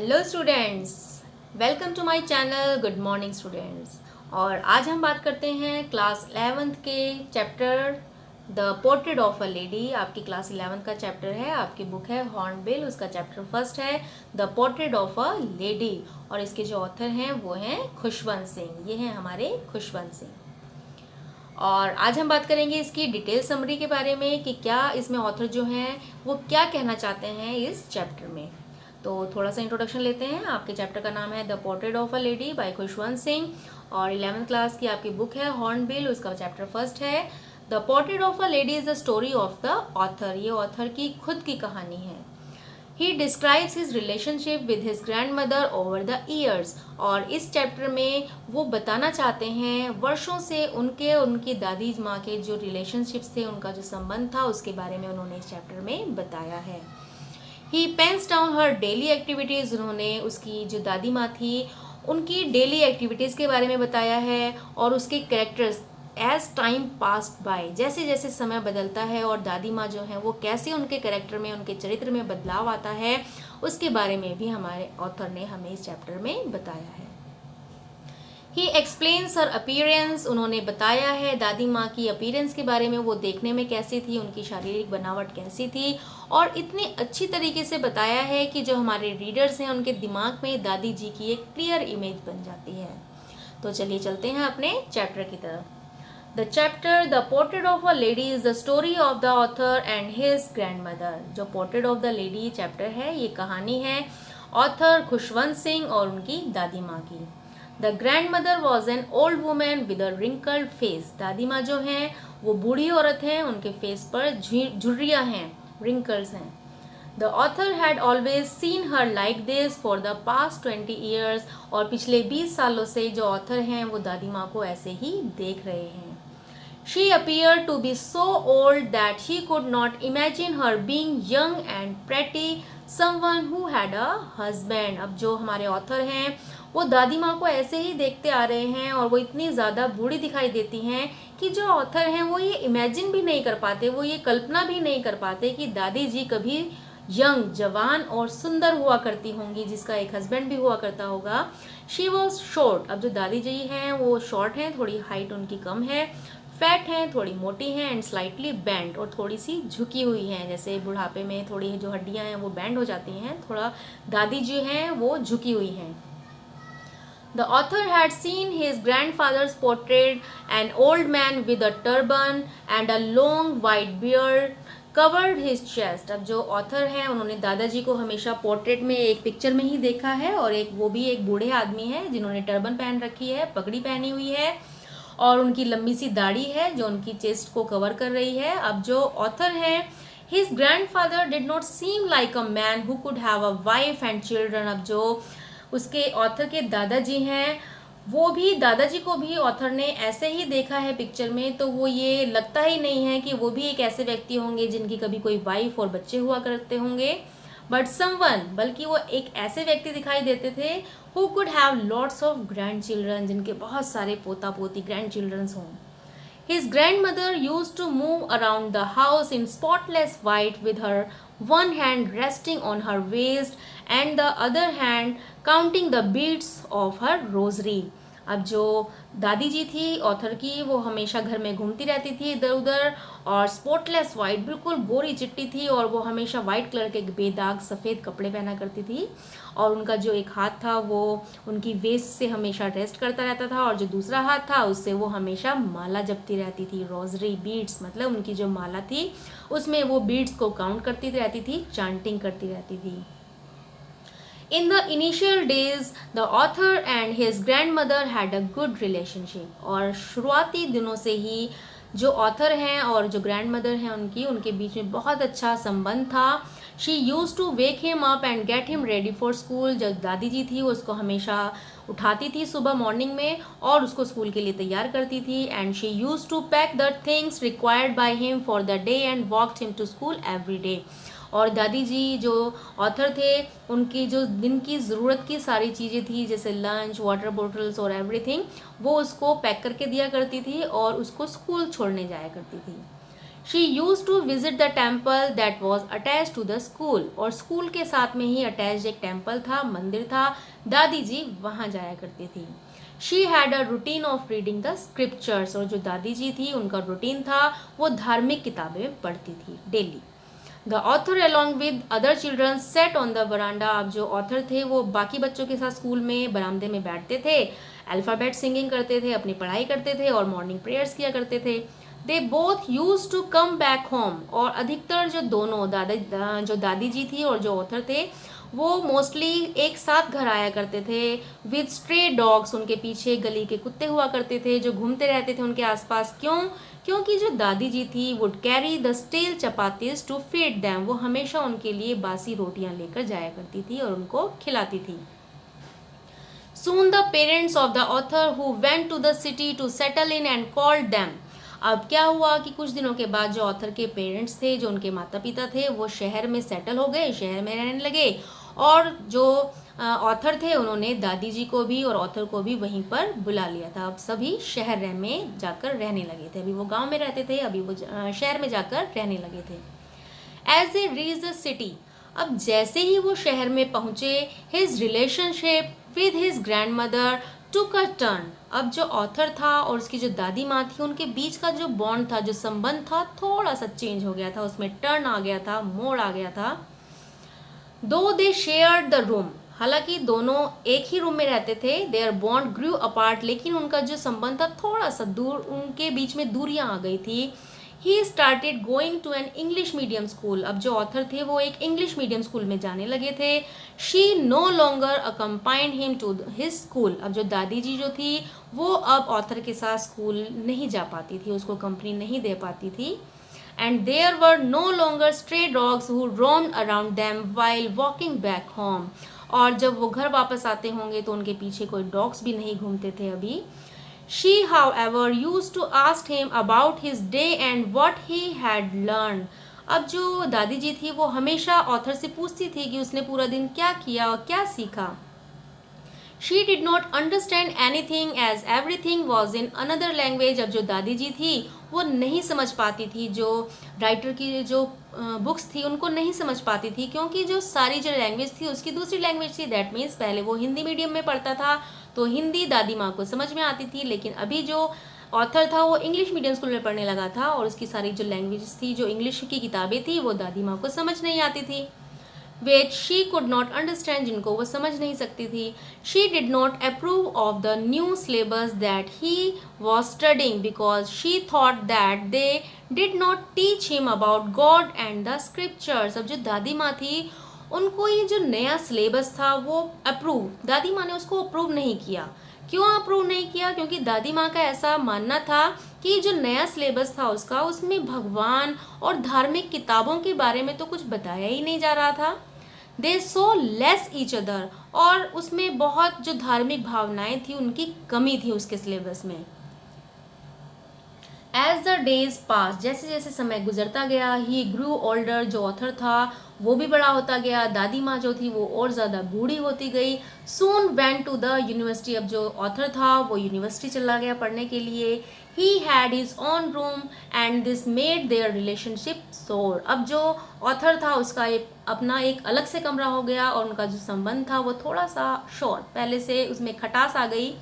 Hello students, welcome to my channel. Good morning students. और आज हम बात करते हैं क्लास 11th के chapter the portrait of a lady. आपकी क्लास 11th का चैप्टर है, आपकी बुक है हॉर्नबिल, उसका चैप्टर फर्स्ट है the portrait of a lady. और इसके जो ऑथर हैं वो हैं खुशवंत सिंह। ये हैं हमारे खुशवंत सिंह। और आज हम बात करेंगे इसकी डिटेल समरी के बारे में कि क्या इसमें ऑथर जो हैं वो क्या कहना चाहते हैं इस चैप्टर में। तो थोड़ा सा इंट्रोडक्शन लेते हैं। आपके चैप्टर का नाम है the portrait of a lady by Khushwant Singh और 11th क्लास की आपकी बुक है हॉर्नबिल, उसका चैप्टर फर्स्ट है। The portrait of a lady is the story of the author. ये ऑथर की खुद की कहानी है। He describes his relationship with his grandmother over the years। और इस चैप्टर में वो बताना चाहते हैं वर्षों से उनकी दादी माँ के जो रिलेशनशिप्स थे, उनका जो संबंध था, उसके बारे में उन्होंने इस चैप्टर में बताया है। He pens down her daily activities। उन्होंने उसकी जो दादी माँ थी उनकी डेली एक्टिविटीज़ के बारे में बताया है और उसके characters as time passed by, जैसे जैसे समय बदलता है और दादी माँ जो है वो कैसे उनके कैरेक्टर में, उनके चरित्र में बदलाव आता है, उसके बारे में भी हमारे ऑथर ने हमें इस चैप्टर में बताया है। ही एक्सप्लेन्स हर अपीयरेंस। उन्होंने बताया है दादी माँ की अपीयरेंस के बारे में, वो देखने में कैसी थी, उनकी शारीरिक बनावट कैसी थी, और इतनी अच्छी तरीके से बताया है कि जो हमारे रीडर्स हैं उनके दिमाग में दादी जी की एक क्लियर इमेज बन जाती है। तो चलिए चलते हैं अपने चैप्टर की तरफ। The chapter The Portrait of a Lady is the story of the author and his grandmother। जो Portrait of the Lady chapter है, ये कहानी है ऑथर खुशवंत सिंह और उनकी दादी माँ की। The grandmother was an old woman with a wrinkled face। दादी माँ जो हैं वो बूढ़ी औरत हैं, उनके फेस पर झुर्रियाँ हैं, wrinkles हैं। The author had always seen her like this for the past 20 years। और पिछले 20 सालों से जो ऑथर हैं वो दादी माँ को ऐसे ही देख रहे हैं। She appeared to be so old that he could not imagine her being young and pretty, someone who had a husband। अब जो हमारे ऑथर हैं वो दादी माँ को ऐसे ही देखते आ रहे हैं और वो इतनी ज़्यादा बूढ़ी दिखाई देती हैं कि जो ऑथर हैं वो ये इमेजिन भी नहीं कर पाते, वो ये कल्पना भी नहीं कर पाते कि दादी जी कभी यंग, जवान और सुंदर हुआ करती होंगी, जिसका एक हस्बैंड भी हुआ करता होगा। She was short. अब जो दादी जी हैं वो शॉर्ट हैं, थोड़ी हाइट उनकी कम है, फैट हैं, थोड़ी मोटी हैं, एंड स्लाइटली बैंड, और थोड़ी सी झुकी हुई हैं, जैसे बुढ़ापे में थोड़ी जो हड्डियां हैं वो बैंड हो जाती हैं, थोड़ा दादी जी हैं वो झुकी हुई हैं। The author had seen his grandfather's portrait, an old man with a turban and a long white beard covered his chest। अब जो ऑथर हैं उन्होंने दादाजी को हमेशा पोर्ट्रेट में एक पिक्चर में ही देखा है, और वो भी एक बूढ़े आदमी हैं जिन्होंने टर्बन पहन रखी है, पगड़ी पहनी हुई है, और उनकी लंबी सी दाढ़ी है जो उनकी चेस्ट को कवर कर रही है। अब जो ऑथर हैं, his grandfather did not seem like a man who could have a wife and children. अब जो उसके ऑथर के दादाजी हैं वो भी, दादाजी को भी ऑथर ने ऐसे ही देखा है पिक्चर में, तो वो ये लगता ही नहीं है कि वो भी एक ऐसे व्यक्ति होंगे जिनकी कभी कोई वाइफ और बच्चे हुआ करते होंगे। बट समवन, बल्कि वो एक ऐसे व्यक्ति दिखाई देते थे who could have lots of grand children, जिनके बहुत सारे पोता पोती ग्रैंड चिल्ड्रंस हों। His grandmother used to move around the house in spotless white with her one hand resting on her waist and the other hand counting the beads of her rosary। अब जो दादी जी थी author की, वो हमेशा घर में घूमती रहती थी इधर उधर, और स्पॉटलेस वाइट, बिल्कुल गोरी चिट्टी थी, और वो हमेशा वाइट कलर के बेदाग सफ़ेद कपड़े पहना करती थी, और उनका जो एक हाथ था वो उनकी वेस्ट से हमेशा रेस्ट करता रहता था, और जो दूसरा हाथ था उससे वो हमेशा माला जपती रहती थी। रोजरी बीड्स मतलब उनकी जो माला थी उसमें वो बीड्स को काउंट करती रहती थी, चांटिंग करती रहती थी। In the initial days, the author and his grandmother had a good relationship। और शुरुआती दिनों से ही जो ऑथर हैं और जो ग्रैंड मदर हैं उनके बीच में बहुत अच्छा संबंध था। She used to wake him up and get him ready for school. जब दादी जी थी वो उसको हमेशा उठाती थी सुबह मॉर्निंग में और उसको स्कूल के लिए तैयार करती थी। And she used to pack the things required by him for the day and walked him to school every day. और दादी जी जो ऑथर थे उनकी जो दिन की ज़रूरत की सारी चीज़ें थी, जैसे लंच, वाटर बॉटल्स और एवरीथिंग, वो उसको पैक करके दिया करती थी और उसको स्कूल छोड़ने जाया करती थी। She used to visit the temple that was attach to the school, और स्कूल के साथ में ही अटैच एक टेम्पल था, मंदिर था, दादी जी वहाँ जाया करती थी। She had a routine of reading the scriptures, और जो दादी जी थी उनका रूटीन था वो धार्मिक किताबें पढ़ती थी daily. The author along with other children set on the veranda, अब जो ऑथर थे वो बाकी बच्चों के साथ स्कूल में बरामदे में बैठते थे, अल्फ़ाबेट सिंगिंग करते थे, अपनी पढ़ाई करते थे और मॉर्निंग प्रेयर्स किया करते थे। They both used to come back home, और अधिकतर जो दोनों जो दादी जी थी और जो ऑथर थे वो मोस्टली एक साथ घर आया करते थे विद स्ट्रे डॉग्स, उनके पीछे गली के कुत्ते हुआ करते थे जो घूमते रहते थे उनके आसपास। क्यों? क्योंकि जो दादी जी थी would carry the steel chapatis to feed them, वो हमेशा उनके लिए बासी रोटियां लेकर जाया करती थी और उनको खिलाती थी। Soon the parents of the author who went to the city to settle in and called them, अब क्या हुआ कि कुछ दिनों के बाद जो ऑथर के पेरेंट्स थे, जो उनके माता पिता थे, वो शहर में सेटल हो गए, शहर में रहने लगे, और जो ऑथर थे उन्होंने दादी जी को भी और ऑथर को भी वहीं पर बुला लिया था। अब सभी शहर में जाकर रहने लगे थे, अभी वो गांव में रहते थे, अभी वो शहर में जाकर रहने लगे थे। As a reach the city, अब जैसे ही वो शहर में पहुंचे, his relationship with his grandmother took a turn, अब जो ऑथर था और उसकी जो दादी माँ थी उनके बीच का जो बॉन्ड था, जो संबंध था, थोड़ा सा चेंज हो गया था, उसमें टर्न आ गया था, मोड़ आ गया था। दो दे शेयर्ड द रूम, हालांकि दोनों एक ही रूम में रहते थे, देयर बॉन्ड ग्रू अपार्ट, लेकिन उनका जो संबंध था थोड़ा सा दूर, उनके बीच में दूरियां आ गई थी। He started going to an English medium school, अब जो ऑथर थे वो एक इंग्लिश मीडियम स्कूल में जाने लगे थे। She no longer accompanied him to his school, अब जो दादी जी जो थी वो अब ऑथर के साथ स्कूल नहीं जा पाती थी, उसको कंपनी नहीं दे पाती थी। And there were no longer stray dogs who roamed around them while walking back home, और जब वो घर वापस आते होंगे तो उनके पीछे कोई डॉग्स भी नहीं घूमते थे अभी। She however used to ask him about his day and what he had learned, अब जो दादी जी थी वो हमेशा ऑथर से पूछती थी कि उसने पूरा दिन क्या किया और क्या सीखा। She did not understand anything as everything was in another language, अब जो दादी जी थी वो नहीं समझ पाती थी, जो राइटर की जो बुक्स थी उनको नहीं समझ पाती थी, क्योंकि जो सारी जो लैंग्वेज थी उसकी दूसरी लैंग्वेज थी। दैट मीन्स पहले वो हिंदी मीडियम में पढ़ता था तो हिंदी दादी माँ को समझ में आती थी, लेकिन अभी जो ऑथर था वो इंग्लिश मीडियम स्कूल में पढ़ने लगा था और उसकी सारी जो लैंग्वेज थी, जो इंग्लिश की किताबें थी, वो दादी माँ को समझ नहीं आती थी, which she could not understand, जिनको वो समझ नहीं सकती थी। She did not approve of the new syllabus that he was studying because she thought that they did not teach him about God and the scriptures, अब जो दादी माँ थी उनको ये जो नया सिलेबस था वो दादी माँ ने उसको अप्रूव नहीं किया। क्यों अप्रूव नहीं किया? क्योंकि दादी माँ का ऐसा मानना था कि जो नया सिलेबस था उसमें भगवान और धार्मिक किताबों के बारे में तो कुछ बताया ही नहीं जा रहा था। दे सो लेस ईच अदर, और उसमें बहुत जो धार्मिक भावनाएं थी उनकी कमी थी उसके सिलेबस में। एज द डेज पास, जैसे जैसे समय गुजरता गया, ही ग्रू ओल्डर, जो ऑथर था वो भी बड़ा होता गया, दादी माँ जो थी वो और ज़्यादा बूढ़ी होती गई। सून वेंट टू द यूनिवर्सिटी, अब जो ऑथर था वो यूनिवर्सिटी चला गया पढ़ने के लिए। He had his own room and this made their relationship सोर, अब जो ऑथर था उसका अपना एक अलग से कमरा हो गया और उनका जो संबंध था वो थोड़ा सा शॉर्ट, पहले से उसमें खटास आ गई।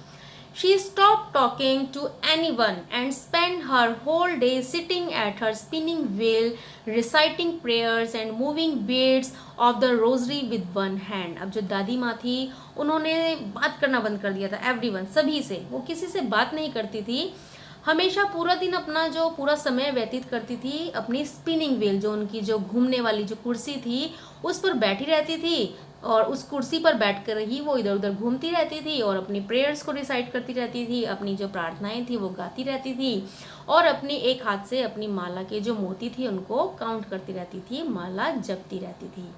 She stopped talking to anyone and spent her whole day sitting at her spinning wheel, reciting prayers and moving beads of the rosary with one hand. अब जो दादी माँ थी उन्होंने बात करना बंद कर दिया था, एवरीवन, सभी से, वो किसी से बात नहीं करती थी, हमेशा पूरा दिन अपना जो पूरा समय व्यतीत करती थी अपनी स्पिनिंग व्हील, जो उनकी जो घूमने वाली जो कुर्सी थी उस पर बैठी रहती थी, और उस कुर्सी पर बैठकर ही वो इधर उधर घूमती रहती थी और अपनी प्रेयर्स को रिसाइट करती रहती थी, अपनी जो प्रार्थनाएं थी वो गाती रहती थी, और अपनी एक हाथ से अपनी माला के जो मोती थी उनको काउंट करती रहती थी, माला जपती रहती थी।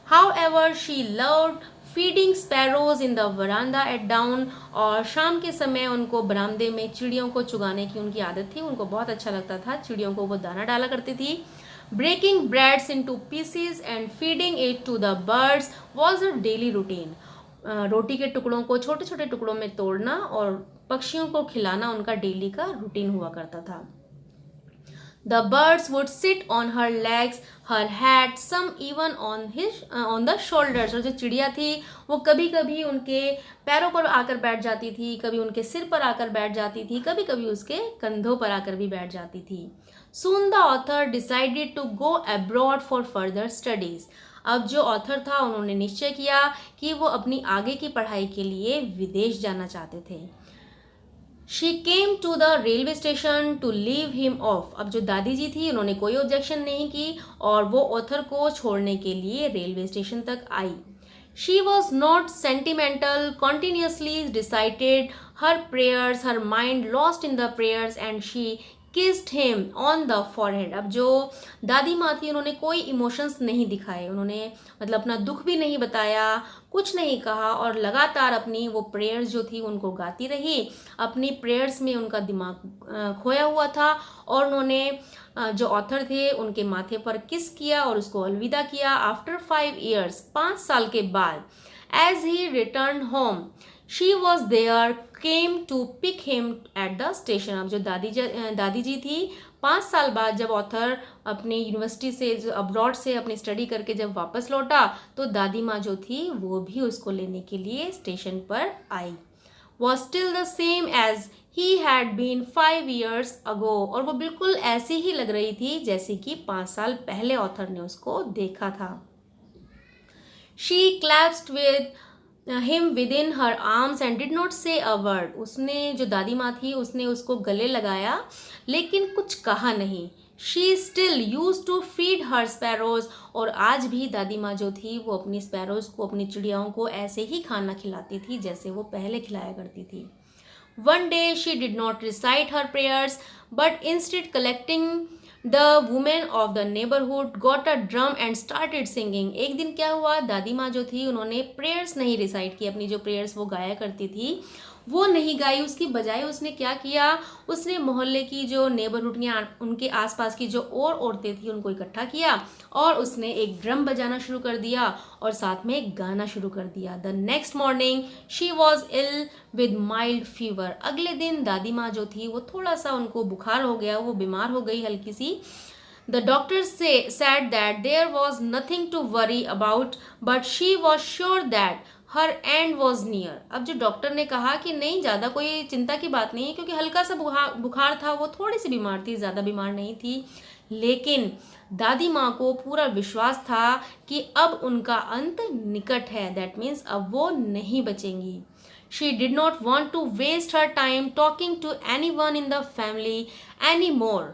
However, she loved feeding sparrows in the veranda at dawn, और शाम के समय उनको बरामदे में चिड़ियों को चुगाने की उनकी आदत थी, उनको बहुत अच्छा लगता था, चिड़ियों को वो दाना डाला करती थी। Breaking breads into pieces and feeding it to the birds was a daily routine, रोटी के टुकड़ों को छोटे छोटे टुकड़ों में तोड़ना और पक्षियों को खिलाना उनका डेली का रूटीन हुआ करता था। The birds would sit on her legs, her head, some even on the shoulders. और जो चिड़िया थी वो कभी कभी उनके पैरों पर आकर बैठ जाती थी, कभी उनके सिर पर आकर बैठ जाती थी, कभी कभी उसके कंधों पर आकर भी बैठ जाती थी। Soon the author decided to go abroad for further studies. अब जो ऑथर था उन्होंने निश्चय किया कि वो अपनी आगे की पढ़ाई के लिए विदेश जाना चाहते थे। She came to the railway station to leave him off. अब जो दादी जी थी उन्होंने कोई ऑब्जेक्शन नहीं की और वो ऑथर को छोड़ने के लिए रेलवे स्टेशन तक आई। She was not sentimental, continuously recited her prayers, her mind lost in the prayers, and she kissed him on the forehead. अब जो दादी माँ थी उन्होंने कोई इमोशंस नहीं दिखाए, उन्होंने मतलब अपना दुख भी नहीं बताया, कुछ नहीं कहा और लगातार अपनी वो प्रेयर्स जो थी उनको गाती रही। अपनी प्रेयर्स में उनका दिमाग खोया हुआ था और उन्होंने जो ऑथर थे उनके माथे पर किस किया और उसको अलविदा किया। आफ्टर 5 years, 5 साल के बाद, as he return home, she was there, came to pick him at the station. अब जो दादी जी थी 5 साल बाद जब ऑथर अपनी यूनिवर्सिटी से अब्रॉड से अपनी स्टडी करके जब वापस लौटा तो दादी माँ जो थी वो भी उसको लेने के लिए स्टेशन पर आई। Was still the same age he had been 5 years ago। और वो बिल्कुल ऐसी ही लग रही थी जैसे कि 5 साल पहले ऑथर ने उसको देखा था। She clasped with him within her arms and did not say a word. उसने जो दादी माँ थी उसने उसको गले लगाया लेकिन कुछ कहा नहीं। She still used to feed her sparrows. और आज भी दादी माँ जो थी वो अपनी स्पैरोज को, अपनी चिड़ियाओं को ऐसे ही खाना खिलाती थी जैसे वो पहले खिलाया करती थी। One day she did not recite her prayers, but instead collecting the women of the neighborhood got a drum and started singing। एक दिन क्या हुआ, दादी माँ जो थी उन्होंने प्रेयर्स नहीं रिसाइट की, अपनी जो प्रेयर्स वो गाया करती थी वो नहीं गाई, उसकी बजाय उसने क्या किया, उसने मोहल्ले की जो नेबरहुड की उनके आसपास की जो और औरतें थी उनको इकट्ठा किया और उसने एक ड्रम बजाना शुरू कर दिया और साथ में एक गाना शुरू कर दिया। The next morning she was ill with mild fever. अगले दिन दादी माँ जो थी वो थोड़ा सा उनको बुखार हो गया, वो बीमार हो गई हल्की सी। The doctor said that there was nothing to worry about, but she was sure that her end was near। अब जो डॉक्टर ने कहा कि नहीं, ज़्यादा कोई चिंता की बात नहीं है क्योंकि हल्का सा बुखार था, वो थोड़ी सी बीमार थी, ज़्यादा बीमार नहीं थी। लेकिन दादी माँ को पूरा विश्वास था कि अब उनका अंत निकट है, दैट मीन्स अब वो नहीं बचेंगी। She did not want to waste her time talking to anyone in the family anymore।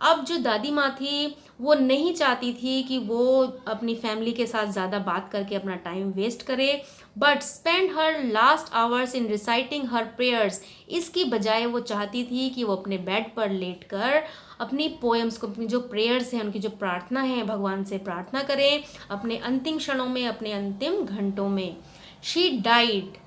अब जो दादी माँ थी वो नहीं चाहती थी कि वो अपनी फैमिली के साथ ज़्यादा बात करके अपना टाइम वेस्ट करे, but spend her last hours in reciting her prayers. इसकी बजाय वो चाहती थी कि वो अपने बेड पर लेटकर अपनी पोएम्स को, अपनी जो प्रेयर्स हैं, उनकी जो प्रार्थना है, भगवान से प्रार्थना करें अपने अंतिम क्षणों में, अपने अंतिम घंटों में। She died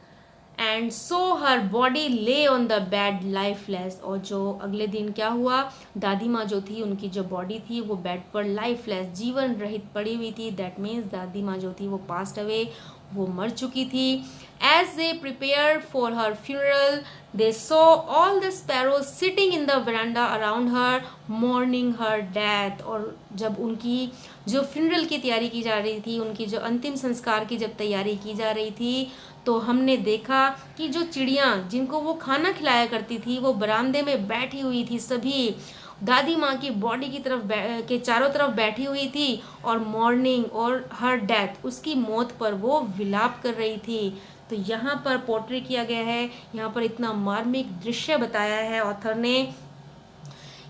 and so her body ले ऑन द बेड लाइफलेस। और जो अगले दिन क्या हुआ, दादी माँ जो थी उनकी जो बॉडी थी वो बेड पर लाइफलेस, जीवन रहित पड़ी हुई थी। दैट मीन्स दादी माँ जो थी वो पास्ट अवे, वो मर चुकी थी। As they prepare for her funeral they saw all the sparrows sitting in the veranda around her mourning her death. और जब उनकी जो फ्यूनरल की तैयारी की जा रही थी, उनकी जो अंतिम संस्कार की जब तैयारी की जा रही थी, तो हमने देखा कि जो चिड़ियाँ जिनको वो खाना खिलाया करती थी वो बरामदे में बैठी हुई थी, सभी दादी माँ की बॉडी की तरफ के चारों तरफ बैठी हुई थी और मॉर्निंग और हर डेथ, उसकी मौत पर वो विलाप कर रही थी। तो यहाँ पर पोर्ट्रे किया गया है, यहाँ पर इतना मार्मिक दृश्य बताया है ऑथर ने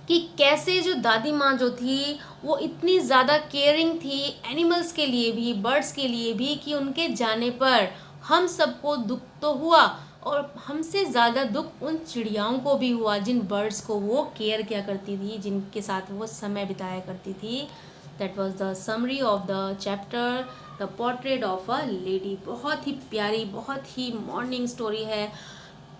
कि कैसे जो दादी माँ जो थी वो इतनी ज़्यादा केयरिंग थी एनिमल्स के लिए भी, बर्ड्स के लिए भी, कि उनके जाने पर हम सबको दुख तो हुआ और हमसे ज़्यादा दुख उन चिड़ियाओं को भी हुआ जिन बर्ड्स को वो केयर किया करती थी, जिनके साथ वो समय बिताया करती थी। That was the summary of the chapter the portrait of a lady. बहुत ही प्यारी, बहुत ही मॉर्निंग स्टोरी है,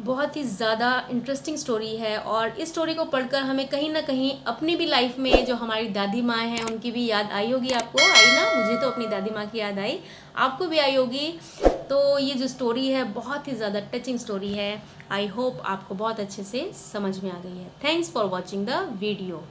बहुत ही ज़्यादा इंटरेस्टिंग स्टोरी है। और इस स्टोरी को पढ़कर हमें कहीं ना कहीं अपनी भी लाइफ में जो हमारी दादी माँ हैं उनकी भी याद आई होगी। आपको आई ना? मुझे तो अपनी दादी माँ की याद आई, आपको भी आई होगी। तो ये जो स्टोरी है बहुत ही ज़्यादा टचिंग स्टोरी है। आई होप आपको बहुत अच्छे से समझ में आ गई है। Thanks for watching the video.